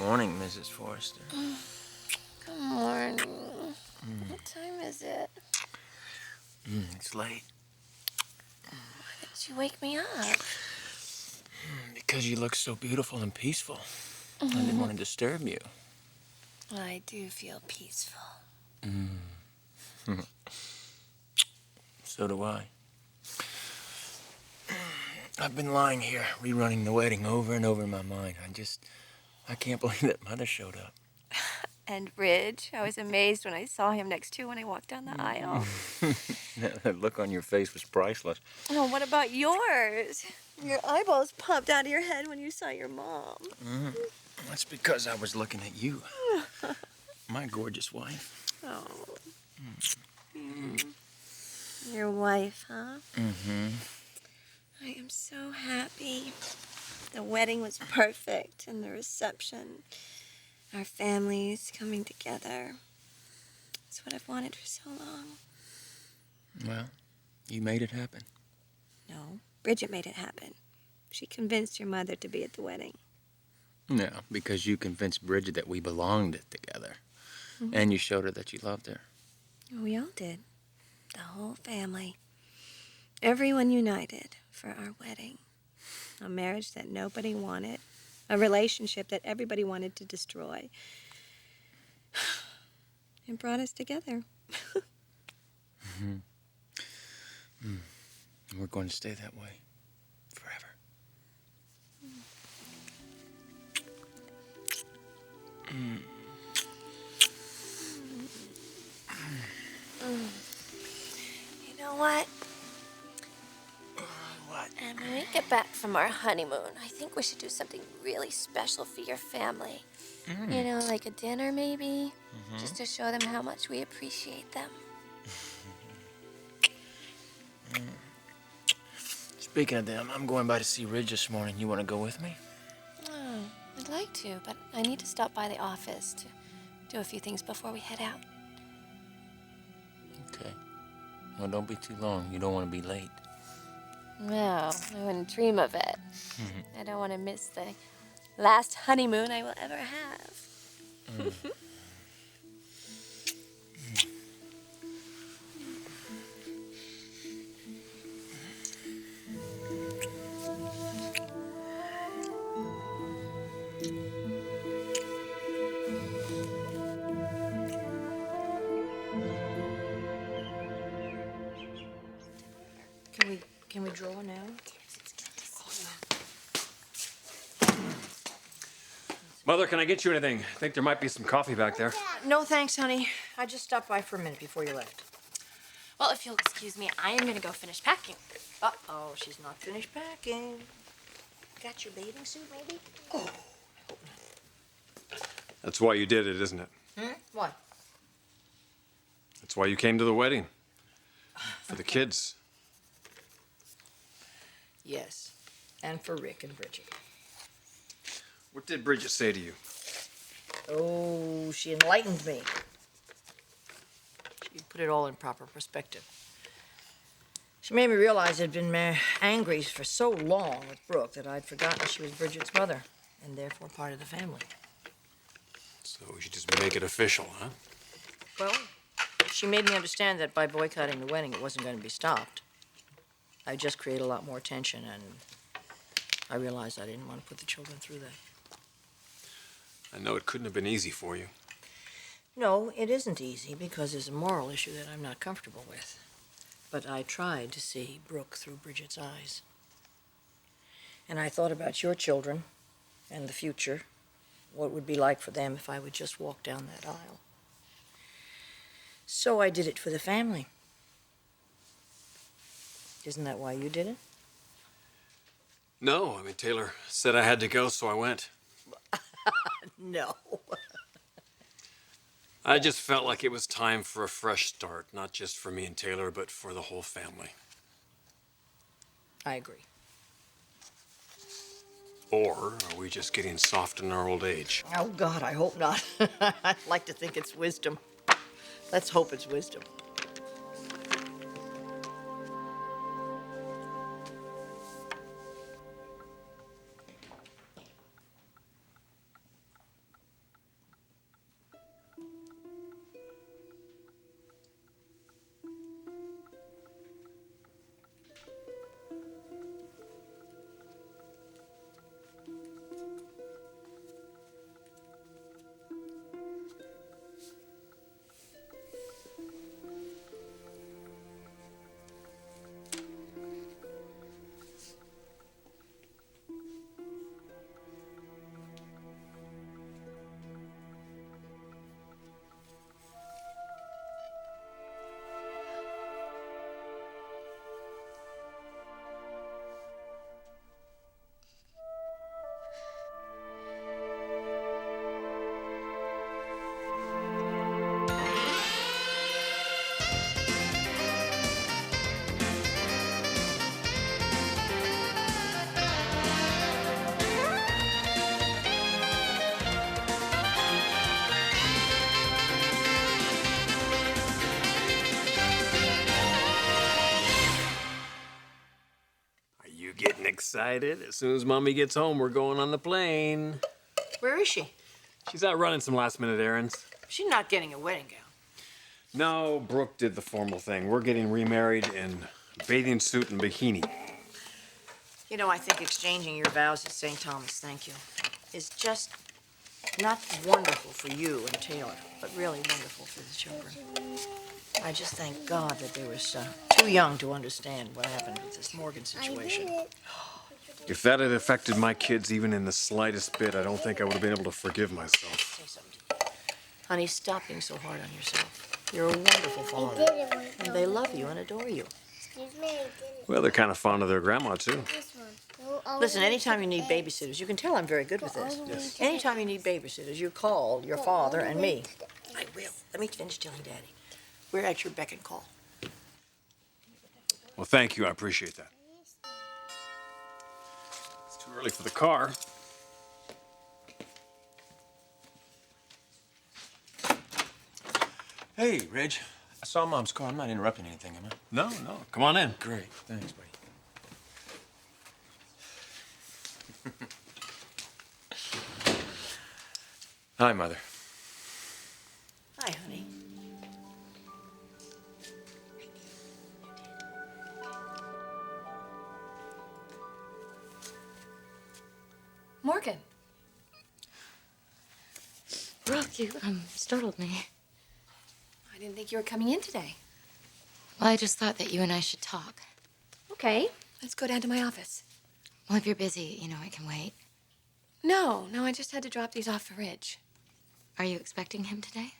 morning, Mrs. Forrester. Good morning. What time is it? It's late. Why didn't you wake me up? Because you look so beautiful and peaceful. I didn't want to disturb you. I do feel peaceful. So do I. I've been lying here, rerunning the wedding over and over in my mind. I can't believe that Mother showed up. And Ridge, I was amazed when I saw him next to when I walked down the aisle. That look on your face was priceless. Oh, what about yours? Your eyeballs popped out of your head when you saw your mom. That's because I was looking at you. My gorgeous wife. Oh. Your wife, huh? I am so happy. The wedding was perfect, and the reception, our families coming together. It's what I've wanted for so long. Well, you made it happen. No, Bridget made it happen. She convinced your mother to be at the wedding. No, because you convinced Bridget that we belonged together. And you showed her that you loved her. We all did. The whole family. Everyone united for our wedding. A marriage that nobody wanted. A relationship that everybody wanted to destroy. It brought us together. We're going to stay that way. Forever. You know what? What? And when we get back from our honeymoon, I think we should do something really special for your family. You know, like a dinner maybe, just to show them how much we appreciate them. Speaking of them, I'm going by to see Ridge this morning. You want to go with me? Oh, I'd like to, but I need to stop by the office to do a few things before we head out. Okay. Well, don't be too long. You don't want to be late. No, I wouldn't dream of it. I don't want to miss the last honeymoon I will ever have. Can we draw now? Mother, can I get you anything? I think there might be some coffee back there. No, thanks, honey. I just stopped by for a minute before you left. Well, if you'll excuse me, I am going to go finish packing. Uh-oh, she's not finished packing. Got your bathing suit, maybe? Oh, I hope not. That's why you did it, isn't it? What? That's why you came to the wedding. For the kids. Yes, and for Rick and Bridget. What did Bridget say to you? Oh, she enlightened me. She put it all in proper perspective. She made me realize I'd been angry for so long with Brooke that I'd forgotten she was Bridget's mother, and therefore part of the family. So we should just make it official, huh? Well, she made me understand that by boycotting the wedding, it wasn't going to be stopped. I'd just create a lot more tension, and I realized I didn't want to put the children through that. I know it couldn't have been easy for you. No, it isn't easy because there's a moral issue that I'm not comfortable with. But I tried to see Brooke through Bridget's eyes. And I thought about your children and the future, what it would be like for them if I would just walk down that aisle. So I did it for the family. Isn't that why you did it? No, I mean, Taylor said I had to go, so I went. No. I just felt like it was time for a fresh start, not just for me and Taylor, but for the whole family. I agree. Or are we just getting soft in our old age? Oh, God, I hope not. I'd like to think it's wisdom. Let's hope it's wisdom. excited. As soon as Mommy gets home, we're going on the plane. Where is she? She's out running some last-minute errands. She's not getting a wedding gown. No, Brooke did the formal thing. We're getting remarried in bathing suit and bikini. You know, I think exchanging your vows at St. Thomas, thank you, is just not wonderful for you and Taylor, but really wonderful for the children. I just thank God that they were too young to understand what happened with this Morgan situation. If that had affected my kids even in the slightest bit, I don't think I would have been able to forgive myself. Say something to you. Honey, stop being so hard on yourself. You're a wonderful father, and they love you and adore you. Excuse me, I did it. Well, they're kind of fond of their grandma, too. This one. Go all Listen, the way anytime to you need the edge. babysitters, you can tell I'm very good with Go all this. the way to the Anytime you need babysitters, you call your father and me. I will. Let me finish telling Daddy. We're at your beck and call. Well, thank you. I appreciate that. It's too early for the car. Hey, Reg. I saw Mom's car. I'm not interrupting anything, am I? No, no. Come on in. Great. Thanks, buddy. Hi, Mother. Hi, honey. Morgan. Brooke, you startled me. I didn't think you were coming in today. Well, I just thought that you and I should talk. Okay, let's go down to my office. Well, if you're busy, you know, I can wait. No, I just had to drop these off for Ridge. Are you expecting him today?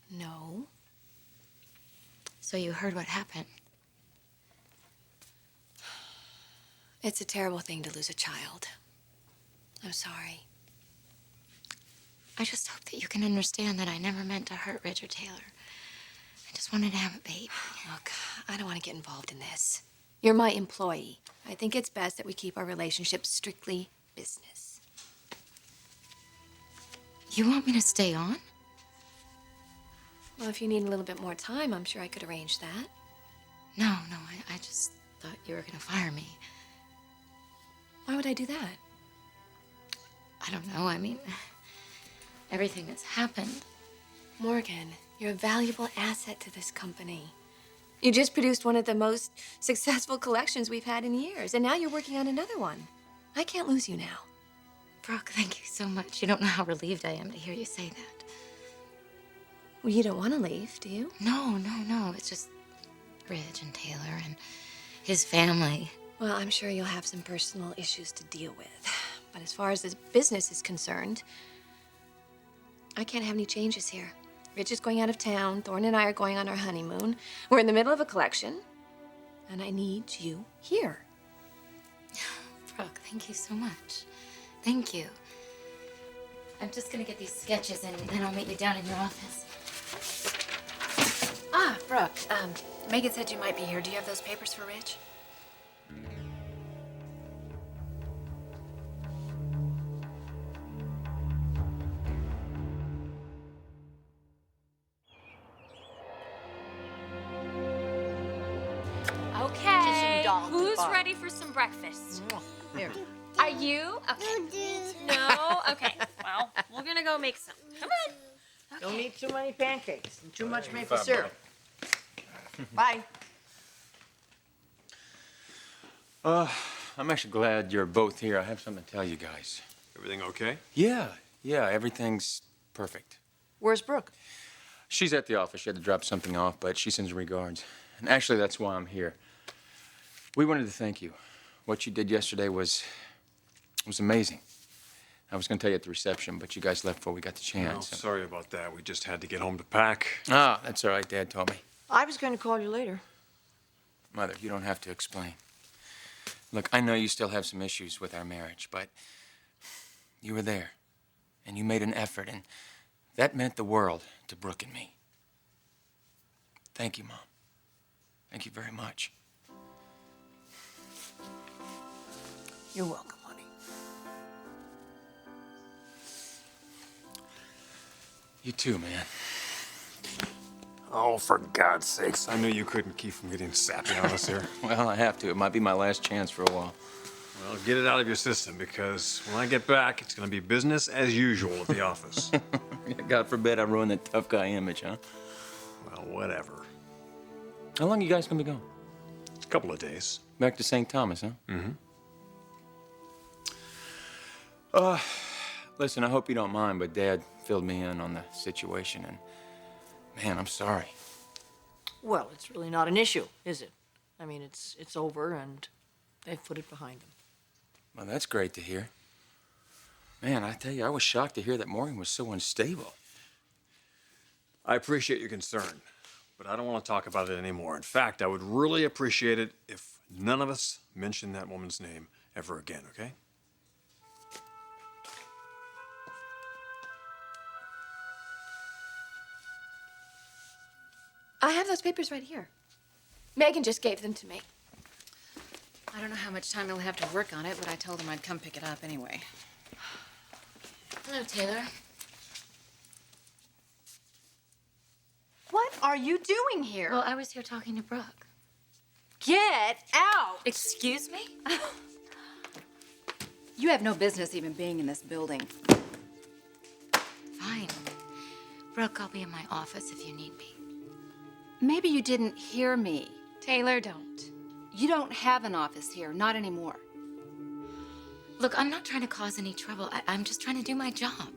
No. So you heard what happened. It's a terrible thing to lose a child. I'm sorry. I just hope that you can understand that I never meant to hurt Ridge or Taylor. I just wanted to have a baby. Look, I don't want to get involved in this. You're my employee. I think it's best that we keep our relationship strictly business. You want me to stay on? Well, if you need a little bit more time, I'm sure I could arrange that. No, I just thought you were gonna fire me. Why would I do that? I don't know, I mean, everything that's happened. Morgan, you're a valuable asset to this company. You just produced one of the most successful collections we've had in years, and now you're working on another one. I can't lose you now. Brooke, thank you so much. You don't know how relieved I am to hear you say that. Well, you don't want to leave, do you? No. It's just Ridge and Taylor and his family. Well, I'm sure you'll have some personal issues to deal with. But as far as this business is concerned, I can't have any changes here. Rich is going out of town. Thorne and I are going on our honeymoon. We're in the middle of a collection. And I need you here. Brooke, thank you so much. Thank you. I'm just gonna get these sketches and then I'll meet you down in your office. Ah, Brooke, Megan said you might be here. Do you have those papers for Rich? Okay, doll who's goodbye. ready for some breakfast? Here. Are you? Okay. No? Okay, well, we're gonna go make some. Come on. Don't eat too many pancakes and too much maple syrup. Bye. I'm actually glad you're both here. I have something to tell you guys. Everything okay? Yeah, everything's perfect. Where's Brooke? She's at the office. She had to drop something off, but she sends regards. And actually, that's why I'm here. We wanted to thank you. What you did yesterday was amazing. I was going to tell you at the reception, but you guys left before we got the No, chance. sorry about that. We just had to get home to pack. Ah, that's all right. Dad told me. I was going to call you later. Mother, you don't have to explain. Look, I know you still have some issues with our marriage, but you were there, and you made an effort, and that meant the world to Brooke and me. Thank you, Mom. Thank you very much. You're welcome, honey. You too, man. Oh, for God's sakes. I knew you couldn't keep from getting sappy on us here. Well, I have to. It might be my last chance for a while. Well, get it out of your system, because when I get back, it's going to be business as usual at the office. God forbid I ruin that tough guy image, huh? Well, whatever. How long you guys gonna be gone? A couple of days. Back to St. Thomas, huh? Mm-hmm. Listen, I hope you don't mind, but Dad filled me in on the situation, and man, I'm sorry. Well, it's really not an issue, is it? I mean, it's over, and they've put it behind them. Well, that's great to hear. Man, I tell you, I was shocked to hear that Morgan was so unstable. I appreciate your concern, but I don't want to talk about it anymore. In fact, I would really appreciate it if none of us mention that woman's name ever again, okay? I have those papers right here. Megan just gave them to me. I don't know how much time he'll have to work on it, but I told him I'd come pick it up anyway. Hello, Taylor. What are you doing here? Well, I was here talking to Brooke. Get out! Excuse me? You have no business even being in this building. Fine. Brooke, I'll be in my office if you need me. Maybe you didn't hear me. Taylor, don't. You don't have an office here, not anymore. Look, I'm not trying to cause any trouble. I'm just trying to do my job.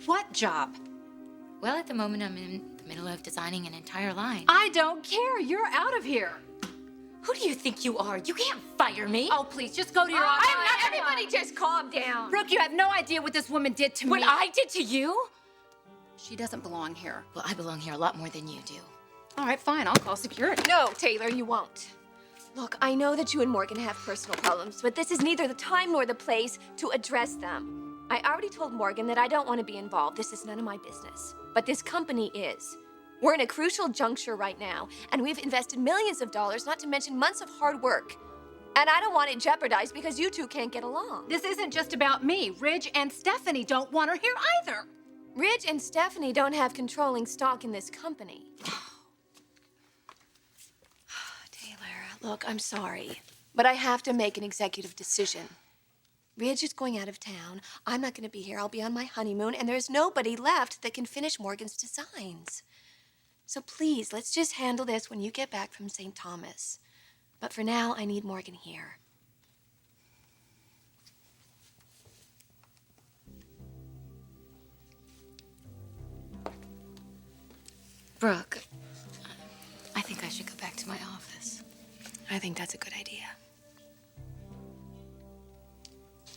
What job? Well, at the moment, I'm in the middle of designing an entire line. I don't care. You're out of here. Who do you think you are? You can't fire me. Oh, please, just go to your office. Everybody just calm down. Brooke, you have no idea what this woman did to What me. I did to you? She doesn't belong here. Well, I belong here a lot more than you do. All right, fine. I'll call security. No, Taylor, you won't. Look, I know that you and Morgan have personal problems, but this is neither the time nor the place to address them. I already told Morgan that I don't want to be involved. This is none of my business. But this company is. We're in a crucial juncture right now, and we've invested millions of dollars, not to mention months of hard work. And I don't want it jeopardized because you two can't get along. This isn't just about me. Ridge and Stephanie don't want her here either. Ridge and Stephanie don't have controlling stock in this company. Look, I'm sorry, but I have to make an executive decision. Ridge is going out of town. I'm not going to be here. I'll be on my honeymoon, and there's nobody left that can finish Morgan's designs. So please, let's just handle this when you get back from St. Thomas. But for now, I need Morgan here. Brooke, I think I should go back to my office. I think that's a good idea.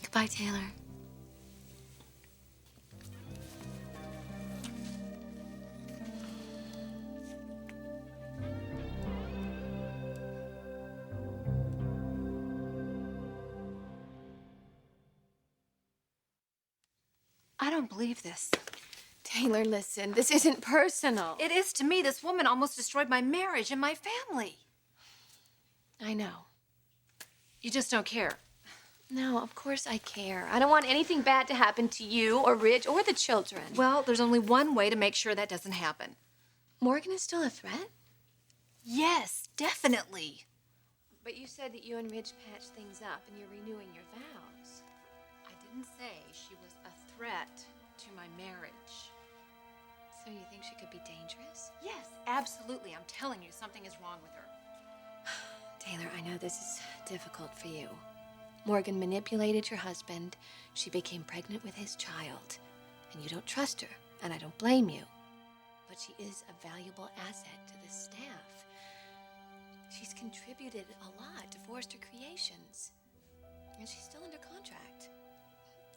Goodbye, Taylor. I don't believe this. Taylor, listen, this isn't personal. It is to me. This woman almost destroyed my marriage and my family. I know. You just don't care. No, of course I care. I don't want anything bad to happen to you or Ridge or the children. Well, there's only one way to make sure that doesn't happen. Morgan is still a threat? Yes, definitely. But you said that you and Ridge patched things up and you're renewing your vows. I didn't say she was a threat to my marriage. So you think she could be dangerous? Yes, absolutely. I'm telling you, something is wrong with her. Taylor, I know this is difficult for you. Morgan manipulated your husband. She became pregnant with his child. And you don't trust her, and I don't blame you. But she is a valuable asset to the staff. She's contributed a lot to Forrester Creations. And she's still under contract.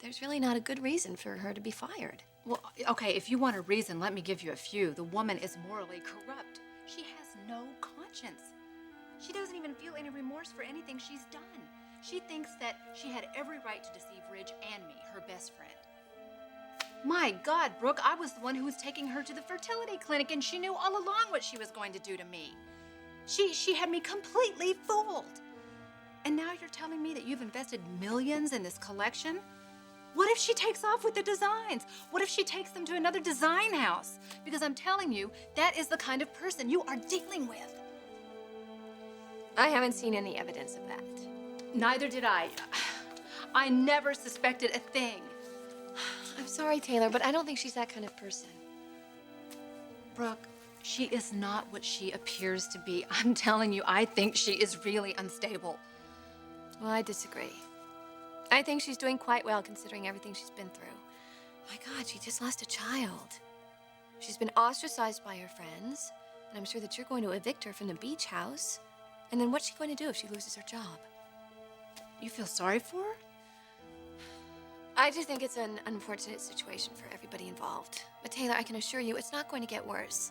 There's really not a good reason for her to be fired. Well, okay, if you want a reason, let me give you a few. The woman is morally corrupt. She has no conscience. She doesn't even feel any remorse for anything she's done. She thinks that she had every right to deceive Ridge and me, her best friend. My God, Brooke, I was the one who was taking her to the fertility clinic, and she knew all along what she was going to do to me. She had me completely fooled. And now you're telling me that you've invested millions in this collection? What if she takes off with the designs? What if she takes them to another design house? Because I'm telling you, that is the kind of person you are dealing with. I haven't seen any evidence of that. Neither did I. I never suspected a thing. I'm sorry, Taylor, but I don't think she's that kind of person. Brooke, she is not what she appears to be. I'm telling you, I think she is really unstable. Well, I disagree. I think she's doing quite well considering everything she's been through. My God, she just lost a child. She's been ostracized by her friends, and I'm sure that you're going to evict her from the beach house. And then what's she going to do if she loses her job? You feel sorry for her? I just think it's an unfortunate situation for everybody involved. But Taylor, I can assure you it's not going to get worse.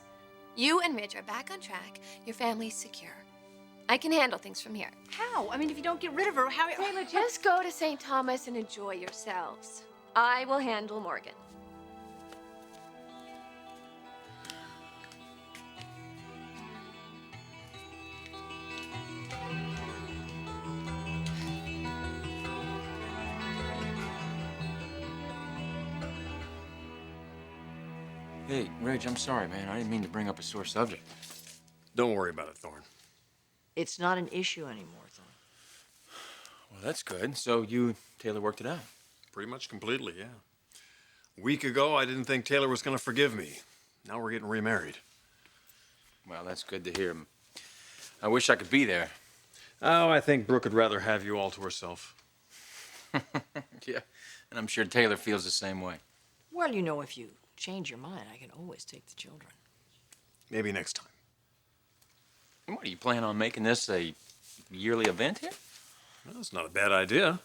You and Ridge are back on track. Your family's secure. I can handle things from here. How? I mean, if you don't get rid of her, how... Taylor, just go to St. Thomas and enjoy yourselves. I will handle Morgan. Hey, Reg, I'm sorry, man. I didn't mean to bring up a sore subject. Don't worry about it, Thorne. It's not an issue anymore, Thorne. Well, that's good. So you and Taylor worked it out? Pretty much completely, yeah. A week ago, I didn't think Taylor was going to forgive me. Now we're getting remarried. Well, that's good to hear. I wish I could be there. Oh, I think Brooke would rather have you all to herself. Yeah, and I'm sure Taylor feels the same way. Well, you know, if you change your mind, I can always take the children. Maybe next time. And what, are you planning on making this a yearly event here? Well, that's not a bad idea.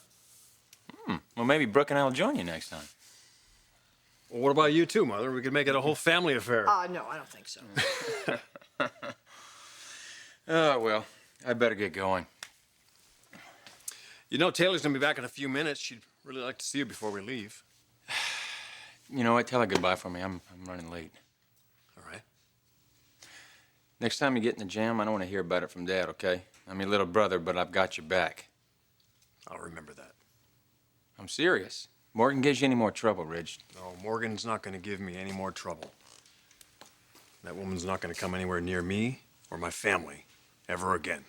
Well, maybe Brooke and I will join you next time. Well, what about you too, Mother? We could make it a whole family affair. No, I don't think so. Oh, well, I better get going. You know, Taylor's going to be back in a few minutes. She'd really like to see you before we leave. You know what? Tell her goodbye for me. I'm running late. All right. Next time you get in the jam, I don't want to hear about it from Dad, okay? I'm your little brother, but I've got your back. I'll remember that. I'm serious. Morgan gives you any more trouble, Ridge. No, Morgan's not going to give me any more trouble. That woman's not going to come anywhere near me or my family ever again.